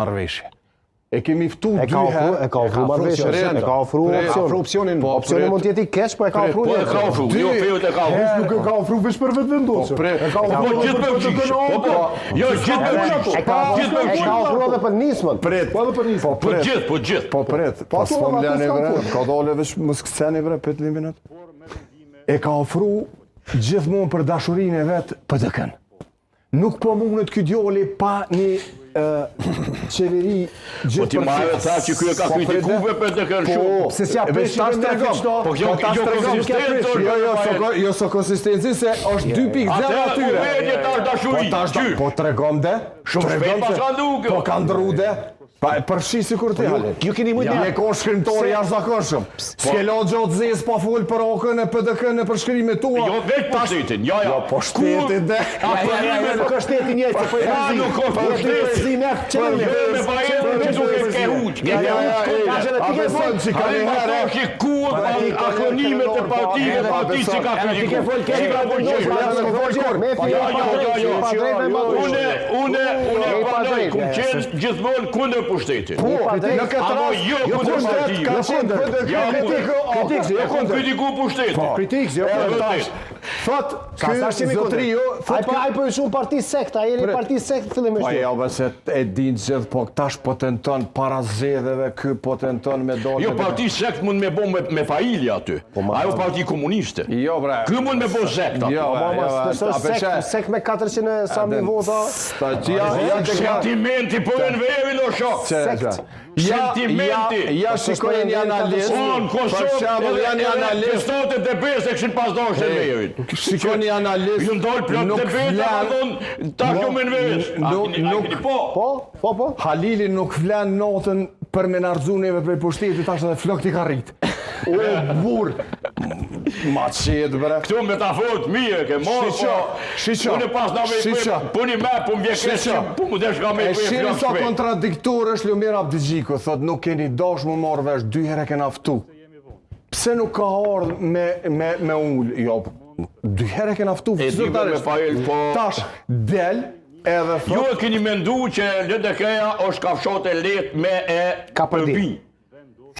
Arveshi. E kemi ftu dy herë. E ka ofru marrëveshjen, e ka ofru opsionin. Opsioni mund të jetë i keq, po e ka ofru. Po e ka ofru, jo feut e ka ofru. Nuk e ka ofru veç për vetë vendosur. E ka ofru gjithë me uqishë. Jo, gjithë me uqishë. E ka ofru edhe për nismën. Pret. Po edhe për nismën. Po gjithë. Po pret. Pas familjarë vre, ka dole veç mos këseni vre, për të liminat. E ka ofru gjithmonë për dashurinë e vetë PDK-n. Nuk po mundet ky djali pa një qeveri gjithë Po ti marrë tha që ky e ka kritikuar PDK-n shumë. Se si apesh tash tregom. Po jo konsistencë. Jo so konsistenci se është 2.0 atyre. Po tregom de. Shumë shpejt pas ka duke. Po ka ndru de. Pa përfshi si kur ti hale. Ju keni mujtë Je kon shkrimtori jashtëzakonshëm. S'ke la gjatë zez pa fol për okën e PDK-n e për shkrimet tua. Jo vetë po shtetin. Jo. Po shtetin de. Nuk është shtetin njëjtë, po e zi. Nuk ka zi me çelën. Me vajën që duke ke huq. A beson që ka një herë. Ki ku akronimet e partive, partisë që ka kritikuar. Unë pandoj, kum qenë gjithmonë kundër pushtetit. Në këtë rast, jo kundër partive. Jo kundër kritiku pushtetit. Kritikës, jo tash. Thot, ky zotrio, Ai po shumë parti sekt, ai jeni parti sekt fillimisht. Po ja, se e din gjithë, po tash po tenton para zgjedhjeve, ky po tenton me dalë. Jo, parti sekt mund me bo me familja aty. Ajo parti komuniste. Jo, bre. Ky mund me bo sekt. Sekt me 400 sa mijë vota. Sentimenti po e në veri në shok. Sentimenti. Ja shikojnë një analist. Për shembull janë analistë. Stotet e besë kishin pas dashur në verin. Shikojnë një analist. Ju ndol plot të besë, tash jo më në vesh. Po. Halili nuk flan notën për me narxu neve prej pushtetit, tash edhe flok ti ka rrit. O burr. Ma qetë, bre. Këtu metaforë të mire, ke mos, Shiqo. Unë pas na me puni me, po më vjen po më desh ka me flok shpejt. Sa kontradiktor është Lumir Abdigjiku, thot nuk keni dash më marrë vesh, 2 herë kena ftu. Pse nuk ka ardhur me ul? Jo, 2 herë kena ftu. Tash del edhe ju e keni mendu që LDK-ja është kafshate lehtë me e ka përdi.